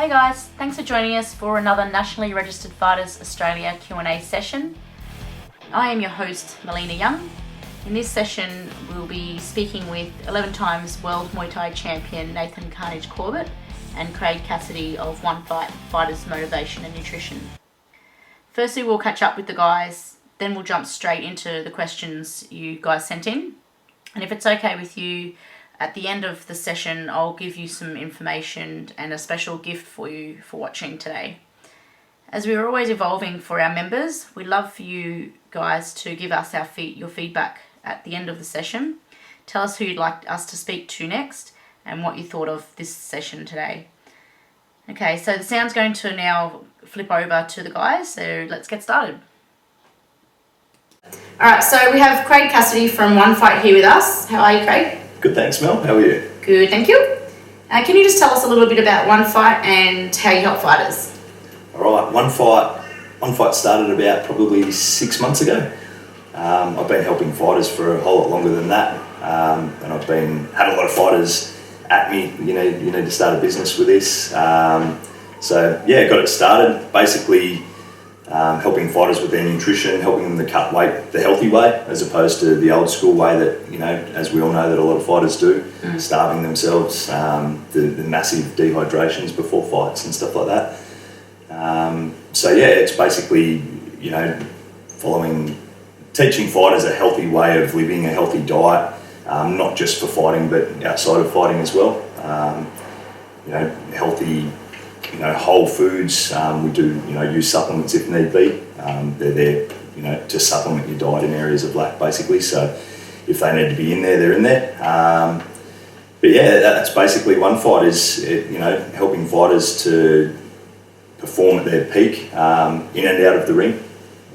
Hey guys, thanks for joining us for another Nationally Registered Fighters Australia Q&A session. I am your host, Melina Young. In this session, we'll be speaking with 11 times World Muay Thai Champion Nathan Carnage Corbett and Craig Cassidy of One Fight Fighters Motivation and Nutrition. Firstly, we'll catch up with the guys, then we'll jump straight into the questions you guys sent in. And if it's okay with you, at the end of the session, I'll give you some information and a special gift for you for watching today. As we are always evolving for our members, we'd love for you guys to give us your feedback at the end of the session. Tell us who you'd like us to speak to next and what you thought of this session today. Okay, so the sound's going to now flip over to the guys, so let's get started. Alright, so we have Craig Cassidy from One Fight here with us. How are you, Craig? Good, thanks, Mel. How are you? Good, thank you. Can you just tell us a little bit about One Fight and how you help fighters? All right, One Fight started about probably 6 months ago. I've been helping fighters for a whole lot longer than that, and I've had a lot of fighters at me. You need to start a business with this. So yeah, got it started. Basically, helping fighters with their nutrition, helping them to cut weight the healthy way, as opposed to the old school way that, as we all know that a lot of fighters do, starving themselves, the massive dehydrations before fights and stuff like that. So yeah, it's basically, teaching fighters a healthy way of living, a healthy diet, not just for fighting, but outside of fighting as well. Healthy, whole foods. We do, use supplements if need be. They're there, to supplement your diet in areas of lack, basically. So if they need to be in there, they're in there. But yeah, that's basically One Fight is, helping fighters to perform at their peak, in and out of the ring.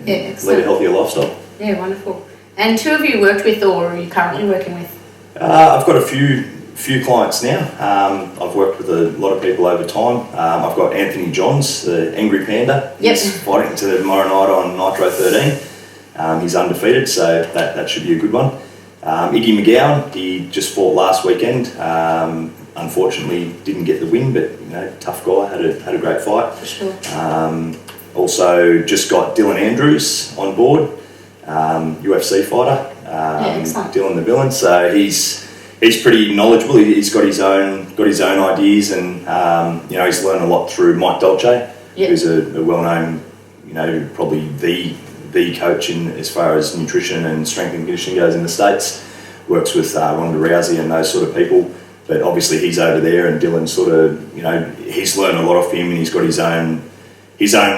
Yeah, excellent. Lead a healthier lifestyle. Yeah, wonderful. And who have you worked with or are you currently working with? I've got a few clients now. I've worked with a lot of people over time. I've got Anthony Johns, the Angry Panda. Yep. He's fighting tomorrow night on Nitro 13. He's undefeated, so that should be a good one. Iggy McGowan, he just fought last weekend. Unfortunately, didn't get the win, but tough guy, had a great fight. For sure. Also, just got Dylan Andrews on board, UFC fighter. Excellent. Dylan the Villain. So he's pretty knowledgeable. He's got his own ideas, and he's learned a lot through Mike Dolce, who's a well-known, probably the coach in as far as nutrition and strength and conditioning goes in the States. Works with Ronda Rousey and those sort of people. But obviously he's over there, and Dylan sort of, he's learned a lot off him, and he's got his own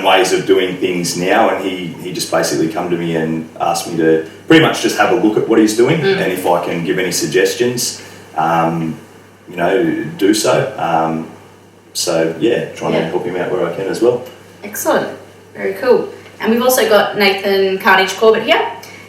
ways of doing things now, and he just basically come to me and asked me to pretty much just have a look at what he's doing, and if I can give any suggestions, do so. So yeah, trying to help him out where I can as well. Excellent, very cool. And we've also got Nathan Carnage Corbett here.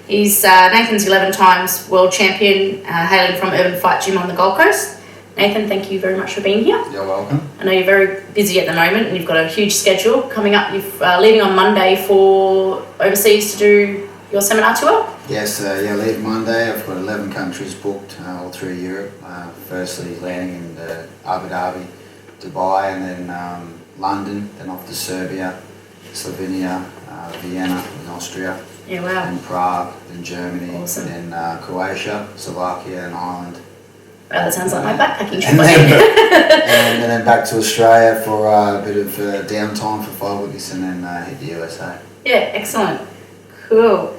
He's Nathan's 11 times world champion, hailing from Urban Fight Gym on the Gold Coast. Nathan, thank you very much for being here. You're welcome. I know you're very busy at the moment and you've got a huge schedule coming up. You're leaving on Monday for overseas to do your seminar tour? Yes, leave Monday. I've got 11 countries booked all through Europe. Firstly landing in Abu Dhabi, Dubai, and then London, then off to Serbia, Slovenia, Vienna in Austria. Yeah, wow. Then Prague, then Germany, awesome. And then Croatia, Slovakia and Ireland. Wow, that sounds like my backpacking trip. And then back to Australia for a bit of downtime for 5 weeks, and then hit the USA. Yeah, excellent. Cool.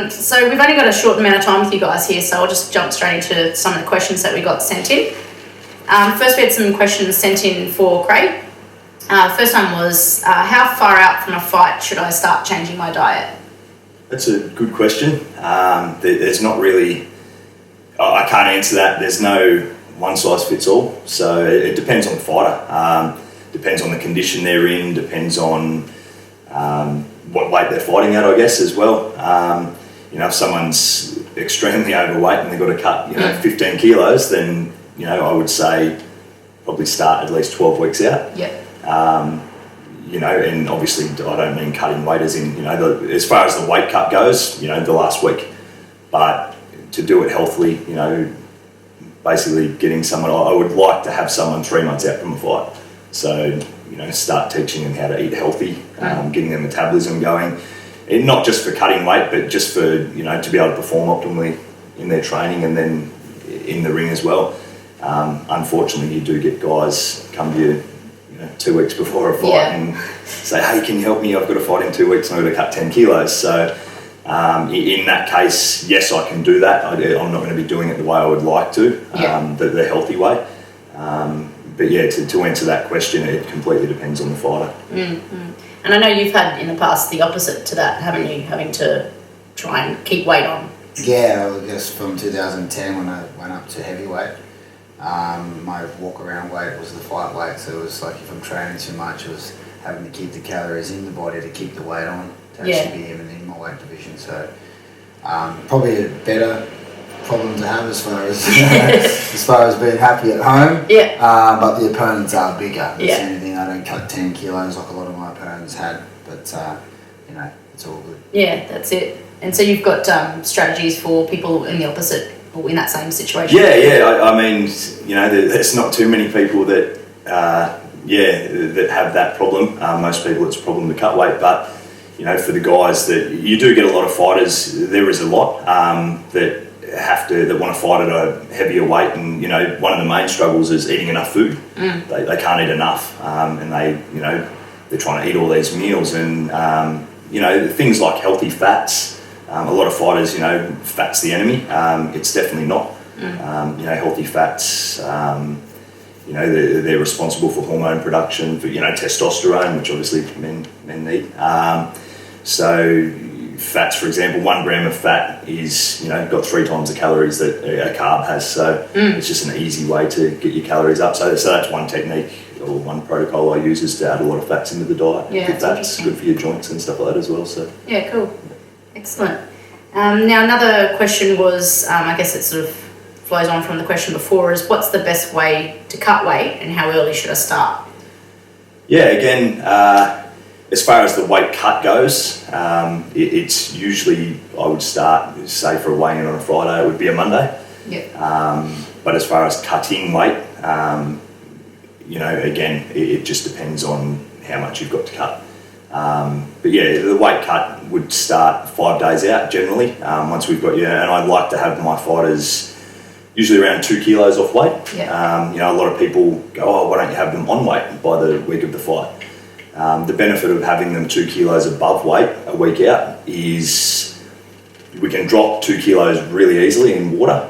So we've only got a short amount of time with you guys here, so I'll just jump straight into some of the questions that we got sent in. First, we had some questions sent in for Craig. First one was, how far out from a fight should I start changing my diet? That's a good question. There's not really... I can't answer that. There's no one size fits all. So it depends on the fighter. Depends on the condition they're in. Depends on what weight they're fighting at, I guess, as well. If someone's extremely overweight and they've got to cut, 15 kilos, then I would say probably start at least 12 weeks out. Yep. And obviously I don't mean cutting weight as in, as far as the weight cut goes, the last week. But to do it healthily, basically getting someone, I would like to have someone 3 months out from a fight. So, start teaching them how to eat healthy, getting their metabolism going. And not just for cutting weight, but just for, to be able to perform optimally in their training and then in the ring as well. Unfortunately, you do get guys come to you, 2 weeks before a fight and say, hey, can you help me? I've got a fight in 2 weeks and I've got to cut 10 kilos. So in that case, yes, I can do that. I'm not going to be doing it the way I would like to, the healthy way. But yeah, to answer that question, it completely depends on the fighter. Mm-hmm. And I know you've had in the past the opposite to that, haven't you? Having to try and keep weight on. Yeah, I guess from 2010 when I went up to heavyweight, my walk around weight was the fight weight. So it was like if I'm training too much, it was having to keep the calories in the body to keep the weight on to actually be even in my weight division. So probably a better problem to have as far as being happy at home. But the opponents are bigger. That's the only thing. I don't cut 10 kilos like a lot of my opponents had, but it's all good. Yeah, that's it. And so you've got strategies for people in the opposite or in that same situation. I mean, there's not too many people that that have that problem. Most people it's a problem to cut weight, but for the guys that you do get a lot of fighters, there is a lot that want to fight at a heavier weight, and one of the main struggles is eating enough food. They can't eat enough, and they're trying to eat all these meals, and things like healthy fats. A lot of fighters, fat's the enemy. It's definitely not. Healthy fats, they're responsible for hormone production, for testosterone, which obviously men need. So fats, for example, 1 gram of fat is got 3 times the calories that a carb has. So it's just an easy way to get your calories up. So that's one technique or one protocol I use, is to add a lot of fats into the diet. Yeah, that's good for your joints and stuff like that as well. So yeah, cool. Excellent. Now another question was, I guess it sort of flows on from the question before, is what's the best way to cut weight and how early should I start? Yeah, again, as far as the weight cut goes, it's usually, I would start, say for a weigh-in on a Friday, it would be a Monday. But as far as cutting weight, again, it just depends on how much you've got to cut. But yeah, the weight cut would start 5 days out generally, once we've got you, and I'd like to have my fighters usually around 2 kilos off weight. A lot of people go, oh, why don't you have them on weight by the week of the fight? The benefit of having them 2 kilos above weight a week out is we can drop 2 kilos really easily in water,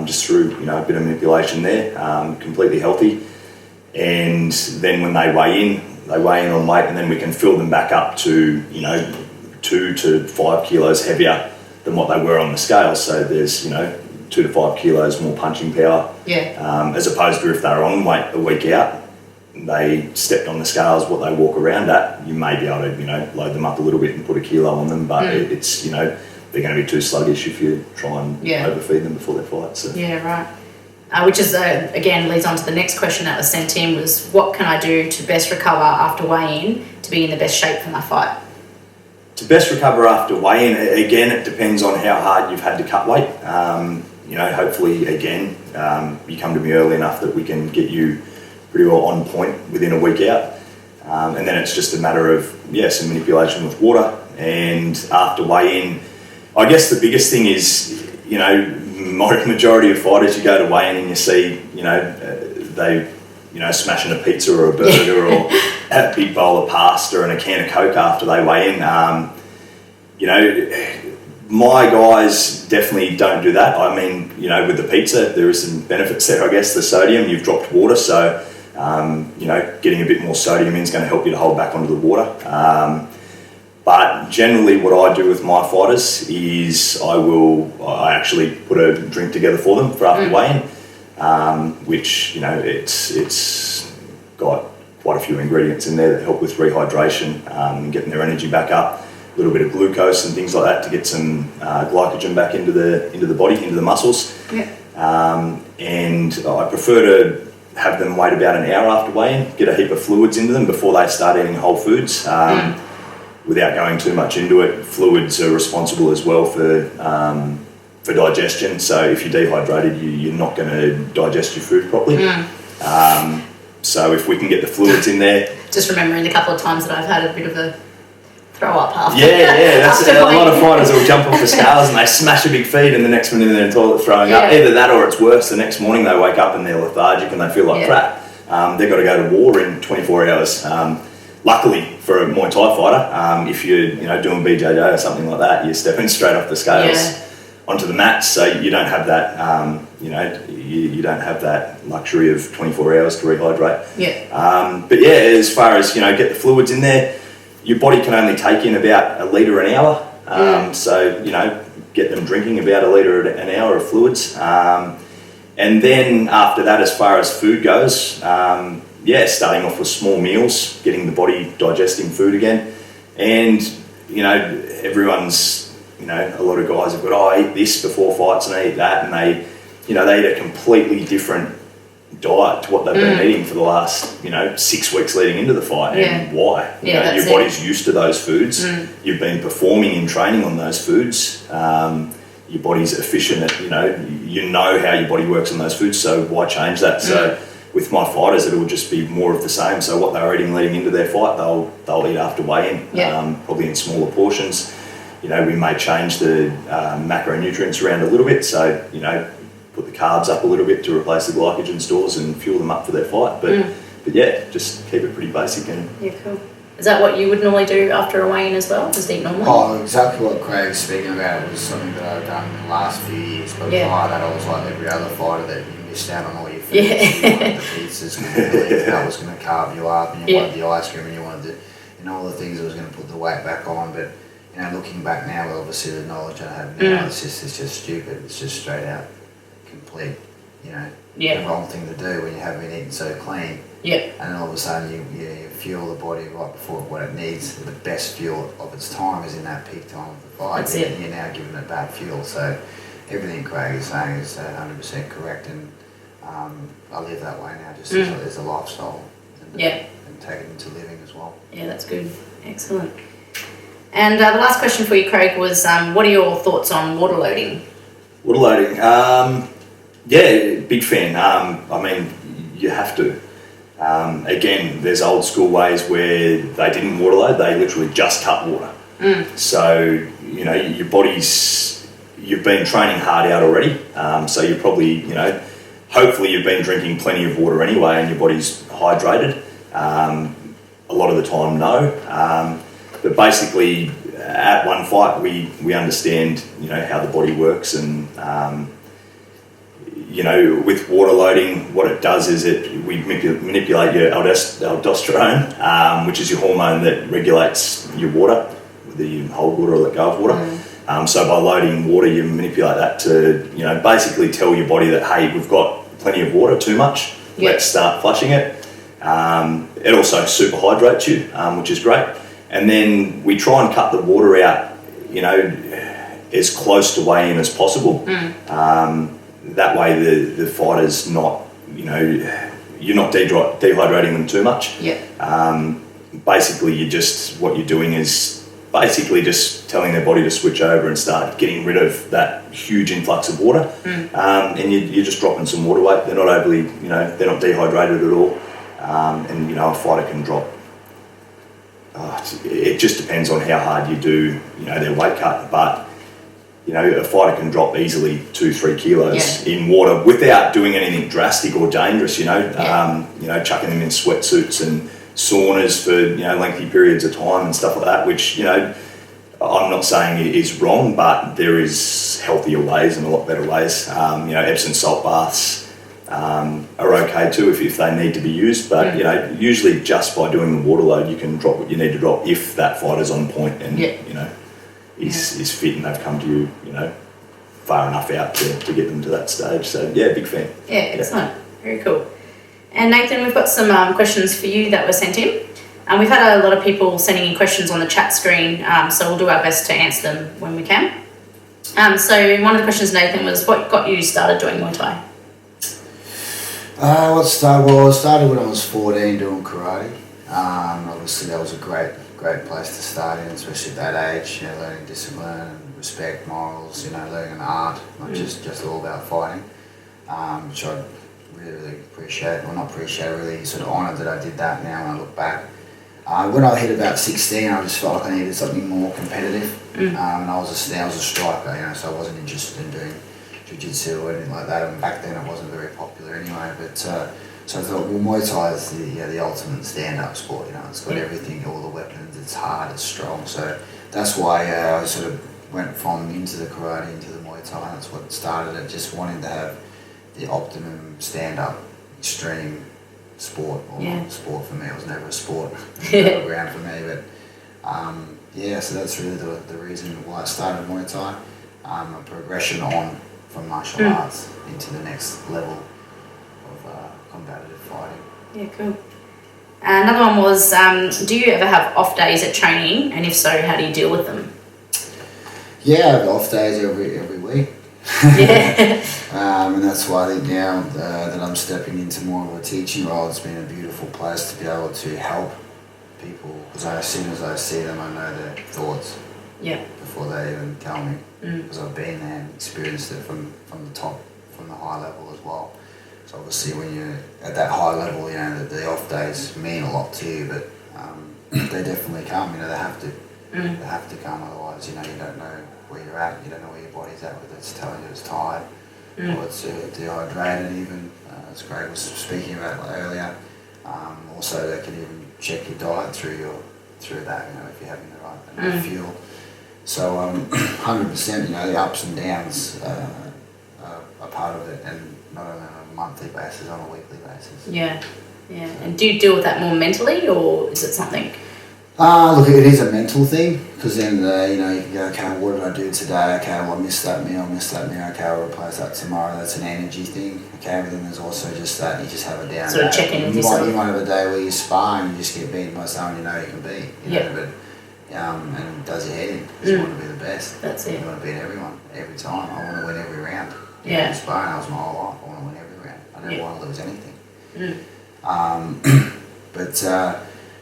just through a bit of manipulation there, completely healthy. And then when they weigh in on weight, and then we can fill them back up to 2 to 5 kilos heavier than what they were on the scale. So there's 2 to 5 kilos more punching power. As opposed to if they're on weight a week out, they stepped on the scales, what they walk around at, you may be able to load them up a little bit and put a kilo on them, but it's they're going to be too sluggish if you try and overfeed them before they fight. So right. Which is, again, leads on to the next question that was sent in, was what can I do to best recover after weigh-in to be in the best shape for my fight? To best recover after weigh-in, again, it depends on how hard you've had to cut weight. Hopefully, again, you come to me early enough that we can get you pretty well on point within a week out. And then it's just a matter of, some manipulation with water. And after weigh-in, I guess the biggest thing is, majority of fighters, you go to weigh-in and you see, they, smashing a pizza or a burger or a big bowl of pasta and a can of Coke after they weigh in. My guys definitely don't do that. I mean, with the pizza, there is some benefits there, I guess. The sodium, you've dropped water, so, getting a bit more sodium in is going to help you to hold back onto the water. But generally what I do with my fighters is I actually put a drink together for them for after weigh-in, which, it's got quite a few ingredients in there that help with rehydration and getting their energy back up, a little bit of glucose and things like that to get some glycogen back into the body, into the muscles. And I prefer to have them wait about an hour after weigh-in, get a heap of fluids into them before they start eating whole foods. Without going too much into it, fluids are responsible as well for digestion. So if you're dehydrated, you're not going to digest your food properly. So if we can get the fluids in there. Just remembering the couple of times that I've had a bit of a throw up after. Yeah, that's a lot of fighters will jump off the scales and they smash a big feed and the next minute they're in the toilet throwing up. Either that or it's worse, the next morning they wake up and they're lethargic and they feel like crap. They've got to go to war in 24 hours. Luckily for a Muay Thai fighter, if you're doing BJJ or something like that, you're stepping straight off the scales onto the mats, so you don't have that you don't have that luxury of 24 hours to rehydrate. But as far as get the fluids in there, your body can only take in about 1 litre an hour. So get them drinking about 1 litre an hour of fluids. And then after that, as far as food goes, starting off with small meals, getting the body digesting food again. And, everyone's, a lot of guys have got, I eat this before fights and I eat that. And they eat a completely different diet to what they've been eating for the last, 6 weeks leading into the fight. And why? Your body's used to those foods. You've been performing in training on those foods. Your body's efficient at, you know how your body works on those foods, so why change that? So with my fighters, it'll just be more of the same. So what they're eating leading into their fight, they'll eat after weigh-in, probably in smaller portions. We may change the macronutrients around a little bit, so, put the carbs up a little bit to replace the glycogen stores and fuel them up for their fight. But just keep it pretty basic. And cool. Is that what you would normally do after a weigh-in as well? Just eat normally? Oh, exactly what Craig's speaking about. It was something that I've done in the last few years. But prior to that, I was like every other fighter that you missed out on all your food. You wanted the pizzas, that was going to carb you up, and you wanted the ice cream, and you wanted all the things that was going to put the weight back on. But looking back now, with obviously the knowledge I have now, it's just stupid. It's just straight out complete, the wrong thing to do when you haven't been eating so clean. And then all of a sudden you fuel the body right before what it needs. The best fuel of its time is in that peak time of the fight. And you're now giving it bad fuel. So everything Craig is saying is 100% correct, and I live that way now, just as a lifestyle. And take it into living as well. Yeah, that's good. Excellent. And the last question for you, Craig, was what are your thoughts on water loading? Water loading, big fan. I mean, you have to. Again, there's old school ways where they didn't water load, they literally just cut water. So, your body's, you've been training hard out already, so you're probably, hopefully you've been drinking plenty of water anyway and your body's hydrated. A lot of the time, no. But basically, at one fight, we understand, how the body works, and with water loading, what it does is we manipulate your aldosterone, which is your hormone that regulates your water, whether you hold water or let go of water. So by loading water, you manipulate that to, basically tell your body that, hey, we've got plenty of water, too much, let's start flushing it. It also super hydrates you, which is great. And then we try and cut the water out, as close to weigh-in as possible. That way the fighter's not, you're not dehydrating them too much. Basically, what you're doing is basically just telling their body to switch over and start getting rid of that huge influx of water. And you're just dropping some water weight. They're not overly, they're not dehydrated at all. And a fighter can drop. It just depends on how hard you do, their weight cut. But a fighter can drop easily 2-3 kilos in water without doing anything drastic or dangerous. Chucking them in sweatsuits and saunas for lengthy periods of time and stuff like that. Which I'm not saying it is wrong, but there is healthier ways and a lot better ways. Epsom salt baths are okay too if they need to be used, but usually just by doing the water load you can drop what you need to drop if that fighter's on point and is fit and they've come to you far enough out to get them to that stage. So big fan. Excellent. Very cool. And Nathan, we've got some questions for you that were sent in. We've had a lot of people sending in questions on the chat screen, so we'll do our best to answer them when we can. So one of the questions, Nathan, was what got you started doing Muay Thai? I started when I was 14 doing karate. Obviously that was a great place to start in, especially at that age, learning discipline, respect, morals, learning an art, not just all about fighting, which I really appreciate, or not appreciate, really sort of honoured that I did that now when I look back. When I hit about 16, I just felt like I needed something more competitive. And I was a striker, you know, so I wasn't interested in doing jiu-jitsu or anything like that. And back then it wasn't very popular anyway. But so I thought, well, Muay Thai is the ultimate stand-up sport. You know, it's got everything, all the weapons. It's hard, it's strong. So that's why I sort of went from into the karate into the Muay Thai. That's what started it. Just wanting to have the optimum stand-up, extreme sport, or sport for me. It was never a sport around for me, but so that's really the reason why I started Muay Thai. A progression on from martial arts into the next level of combative fighting. Yeah, cool. Another one was, do you ever have off days at training, and if so, how do you deal with them? Yeah, I have off days every week. And that's why I think now that I'm stepping into more of a teaching role, it's been a beautiful place to be able to help people, because as soon as I see them, I know their thoughts before they even tell me, because I've been there and experienced it from the top, from the high level as well. So obviously when you're at that high level, you know, the off days mean a lot to you, but they definitely come, you know, they have to. They have to come, otherwise, you know, you don't know where you're at, you don't know where your body's at, whether it's telling you it's tired or it's dehydrated even, as Greg was speaking about earlier. Also, they can even check your diet through that, you know, if you're having the right amount of fuel. So 100%, you know, the ups and downs are part of it, and not only on a monthly basis, on a weekly basis. Yeah. And do you deal with that more mentally, or is it something? Look, it is a mental thing, because then, you know, you can go, okay, what did I do today? Okay, well, I missed that meal, okay, I'll replace that tomorrow. That's an energy thing, okay, but then there's also just that, you just have a down day. Sort of check in with yourself. You might have a day where you spar and you just get beaten by someone you know you can beat, you know, but, and it does your head in, because you want to be the best. That's it. You want to beat everyone, every time. I want to win every round. Yeah. Sparring, I was my whole life, I want to win every round. I never want to lose anything. But,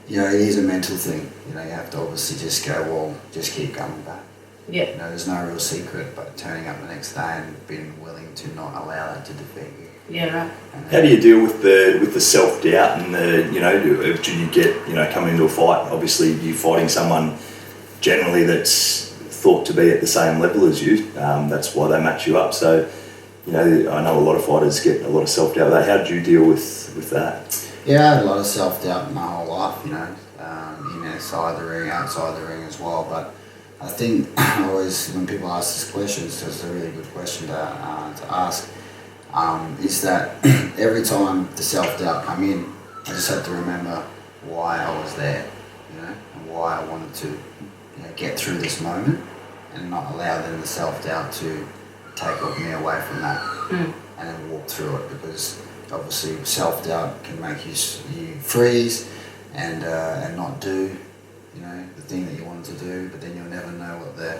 you know, it is a mental thing. You know, you have to obviously just go, well, just keep coming back. Yeah. You know, there's no real secret, but turning up the next day and being willing to not allow that to defeat you. Yeah, right. How do you deal with the self-doubt and the, you know, do you get, you know, coming into a fight, obviously you're fighting someone generally that's thought to be at the same level as you, that's why they match you up. So, you know, I know a lot of fighters get a lot of self-doubt. How do you deal with that? Yeah, I had a lot of self-doubt my whole life, you know, inside the ring, outside the ring as well. But I think always when people ask this question, it's just a really good question to ask, is that every time the self-doubt come in, I just have to remember why I was there, you know, and why I wanted to, you know, get through this moment, and not allow then the self-doubt to take me away from that and then walk through it, because obviously self-doubt can make you freeze and not do, you know, the thing that you wanted to do, but then you'll never know what the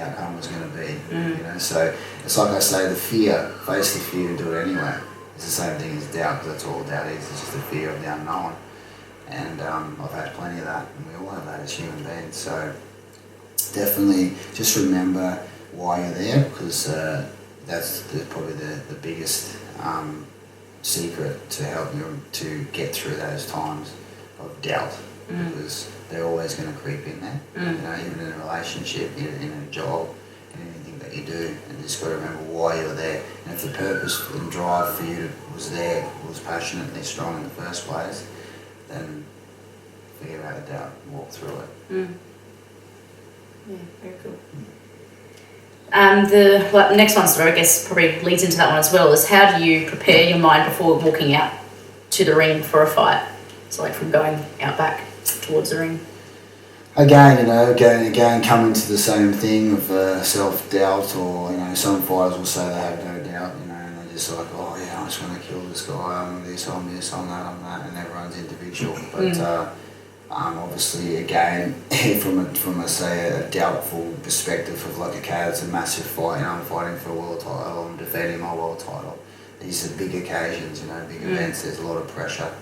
outcome was going to be. You know, so it's like I say, the fear, face the fear and do it anyway. It's the same thing as doubt, because that's all doubt is. It's just the fear of the unknown. And I've had plenty of that, and we all have that as human beings. So definitely just remember why you're there, because that's probably the biggest secret to help you to get through those times of doubt, because they're always going to creep in there. You know, even in a relationship, in a job, in anything that you do, and you just got to remember why you're there. And if the purpose and drive for you was there, was passionately strong in the first place, then forget about the doubt and walk through it. Yeah, very cool. The next one, sort of, I guess, probably leads into that one as well, is how do you prepare your mind before walking out to the ring for a fight? So like from going out back towards the ring. Again, you know, again coming to the same thing of self-doubt, or, you know, some fighters will say they have no doubt, you know, and they're just like, oh yeah, I just want to kill this guy, I'm this, I'm that, and everyone's individual. But obviously, again, from a doubtful perspective of like, okay, it's a massive fight, you know, I'm fighting for a world title, I'm defending my world title. These are big occasions, you know, big events, there's a lot of pressure.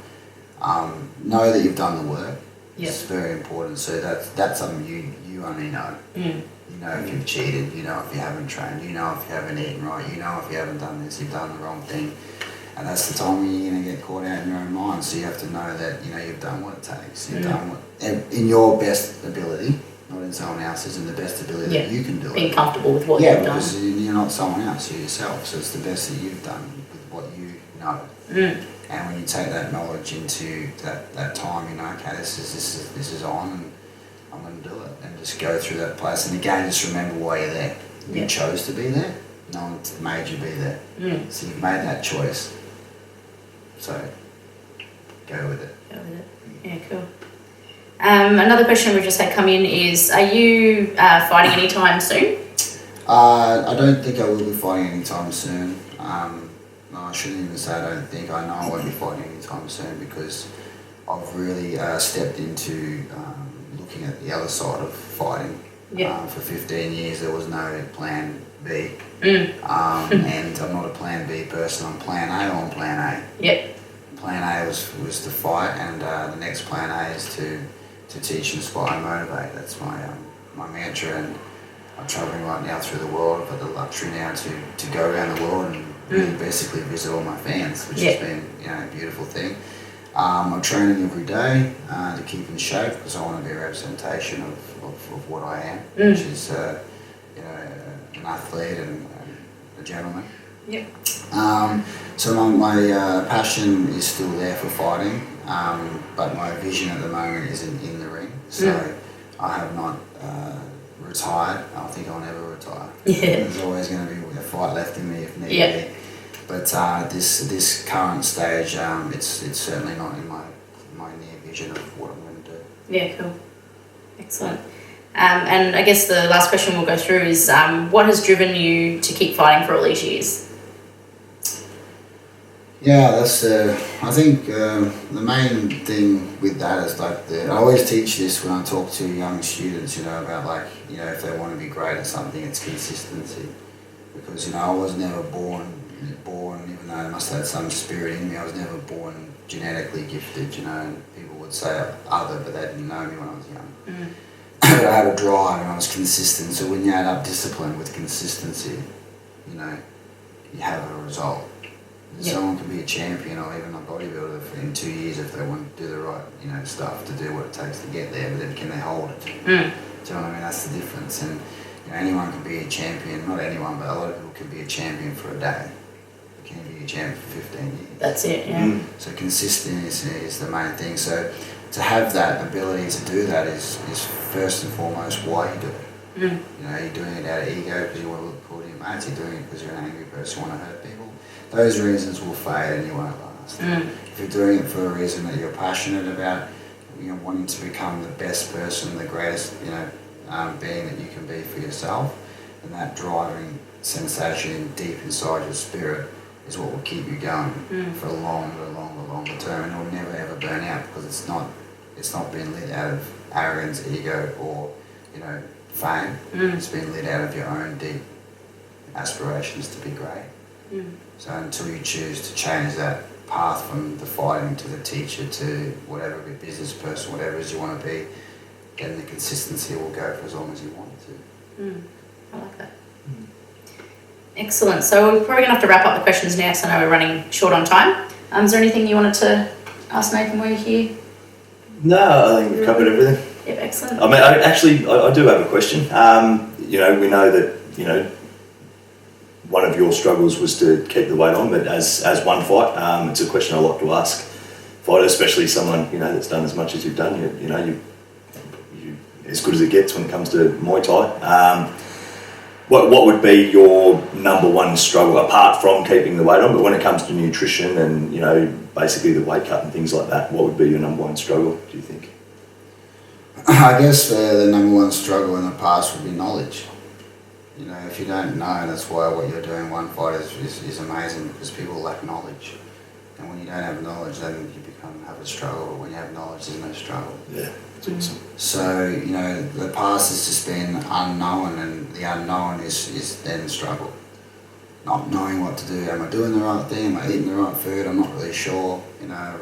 Know that you've done the work. It's very important. So that's something you only know. You know if you've cheated, you know if you haven't trained, you know if you haven't eaten right, you know if you haven't done this, you've done the wrong thing. And that's the time when you're going to get caught out in your own mind. So you have to know that, you know, you've done what it takes. You've done what, in your best ability, not in someone else's, in the best ability that you can do it. Being comfortable with what you've done. Yeah, because you're not someone else, you're yourself. So it's the best that you've done with what you know. And when you take that knowledge into that time, you know, okay, this is on, and I'm going to do it, and just go through that place. And again, just remember why you're there. You chose to be there. No one made you be there. So you've made that choice. So go with it. Go with it. Yeah, cool. Another question we just had come in is: are you fighting anytime soon? I don't think I will be fighting anytime soon. No, I shouldn't even say I don't think. I know I won't be fighting anytime soon because I've really stepped into looking at the other side of fighting. For 15 years there was no plan B. And I'm not a plan B person. I'm plan A or I'm plan A. Plan A was to fight, and the next plan A is to teach, inspire, and motivate. That's my mantra, and I'm travelling right now through the world. I've got the luxury now to go around the world and really basically visit all my fans, which has been, you know, a beautiful thing. I'm training every day to keep in shape because I want to be a representation of what I am, which is you know, an athlete and a gentleman. So my passion is still there for fighting, but my vision at the moment isn't in the ring. So I have not retired. I think I'll never retire. There's always going to be a fight left in me if need be. But this current stage, it's certainly not in my near vision of what I'm going to do. Yeah, cool. Excellent. And I guess the last question we'll go through is, what has driven you to keep fighting for all these years? Yeah, that's. I think the main thing with that is like I always teach this when I talk to young students. You know, about like, you know, if they want to be great at something, it's consistency. Because, you know, I was never born, even though I must have had some spirit in me. I was never born genetically gifted. You know, and people would say other, but they didn't know me when I was young. But I had a drive and I was consistent. So when you add up discipline with consistency, you know, you have a result. Someone can be a champion or even a bodybuilder in 2 years if they want to do the right, you know, stuff to do what it takes to get there. But then can they hold it? Do you know what I mean? That's the difference. And you know, anyone can be a champion. Not anyone, but a lot of people can be a champion for a day. But can you be a champion for 15 years? That's it. Yeah. So consistency is the main thing. So to have that ability to do that is first and foremost why you do it. You know, you're doing it out of ego because you want to look cool to your mates. You're doing it because you're an angry person, you want to hurt people. Those reasons will fade and you won't last. If you're doing it for a reason that you're passionate about, you know, wanting to become the best person, the greatest, you know, being that you can be for yourself, and that driving sensation deep inside your spirit is what will keep you going for a longer term, and it'll never ever burn out because it's not been lit out of arrogance, ego, or, you know, fame. It's been lit out of your own deep aspirations to be great. So until you choose to change that path from the fighting to the teacher to whatever, be a business person, whatever it is you want to be, then the consistency will go for as long as you want it to. I like that. Excellent. So we're probably going to have to wrap up the questions now because I know we're running short on time. Is there anything you wanted to ask Nathan while you're here? No, I think we've covered everything. Yep, excellent. I mean, I do have a question. You know, we know that, you know, one of your struggles was to keep the weight on, but as one fight, it's a question I like to ask fighters, especially someone, you know, that's done as much as you've done. You know, you as good as it gets when it comes to Muay Thai. What would be your number one struggle apart from keeping the weight on? But when it comes to nutrition and, you know, basically the weight cut and things like that, what would be your number one struggle? Do you think? I guess the number one struggle in the past would be knowledge. You know, if you don't know, that's why what you're doing one fight is amazing, because people lack knowledge. And when you don't have knowledge, then you have a struggle. But when you have knowledge, there's no struggle. Yeah, that's awesome. So, you know, the past has just been unknown, and the unknown is then struggle. Not knowing what to do. Am I doing the right thing? Am I eating the right food? I'm not really sure. You know,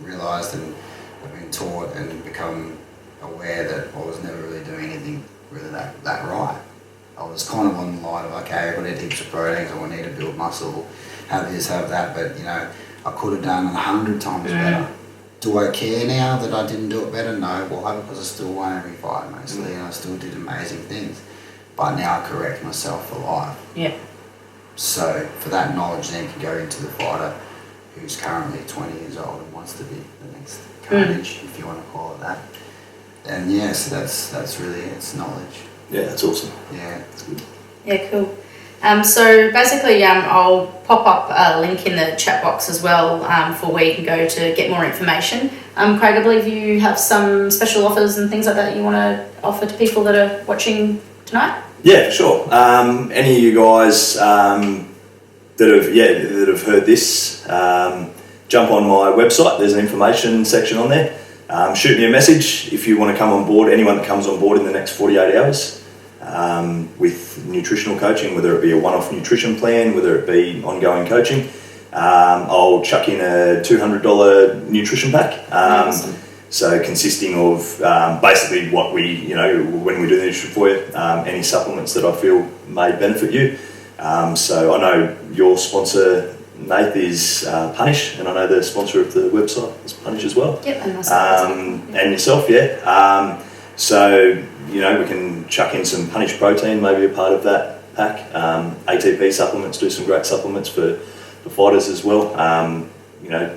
realised and have been taught and become aware that I was never really doing anything really that right. I was kind of on the line of, okay, I need heaps of proteins, I need to build muscle, have this, have that, but you know, I could have done 100 times better. Do I care now that I didn't do it better? No, why? Because I still won every fight mostly, and I still did amazing things. But now I correct myself for life. Yeah. So for that knowledge then can go into the fighter who's currently 20 years old and wants to be the next Carnage, if you want to call it that. And yeah, so that's really, it's knowledge. Yeah, that's awesome. Yeah. That's good. Yeah, cool. So basically, I'll pop up a link in the chat box as well for where you can go to get more information. Craig, I believe you have some special offers and things like that you want to offer to people that are watching tonight? Yeah, for sure. Any of you guys that have heard this, jump on my website. There's an information section on there. Shoot me a message if you want to come on board. Anyone that comes on board in the next 48 hours with nutritional coaching, whether it be a one-off nutrition plan, whether it be ongoing coaching, I'll chuck in a $200 nutrition pack. Awesome. So consisting of basically what we, when we do the nutrition for you, any supplements that I feel may benefit you. So I know your sponsor, Nath, is Punish, and I know the sponsor of the website is Punish as well. Yep, and myself. And yourself, yeah. So, we can chuck in some Punish protein, maybe a part of that pack. ATP supplements, do some great supplements for fighters as well.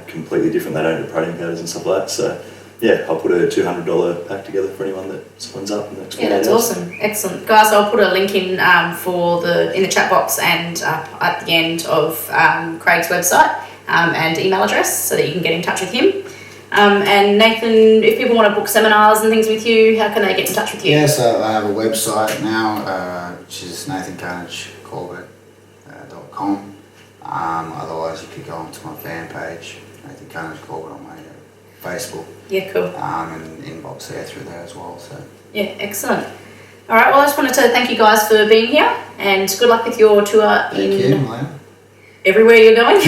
Completely different, they don't do protein powders and stuff like that. So, yeah, I'll put a $200 pack together for anyone that signs up in the next 48 hours. Awesome, excellent, guys. I'll put a link in in the chat box and at the end of Craig's website and email address so that you can get in touch with him. And Nathan, if people want to book seminars and things with you, how can they get in touch with you? Yeah, so I have a website now, which is nathancarnagecorbett.com. Otherwise, you could go onto my fan page, Nathan Carnage Corbett, on my Facebook. Yeah, cool. And inbox there through there as well. So. Yeah, excellent. All right, well, I just wanted to thank you guys for being here, and good luck with your tour everywhere you're going.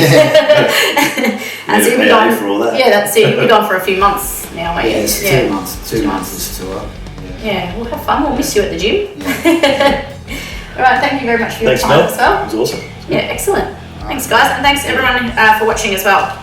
And so you'll be gone for all that. Yeah, that's it. You'll be gone for a few months now, won't you? Yeah, it's 2 months. 2 months this tour. Yeah, we'll have fun. We'll miss you at the gym. Yeah. All right, thank you very much for your time as well. It was awesome. Yeah, excellent. Thanks, guys, and thanks everyone for watching as well.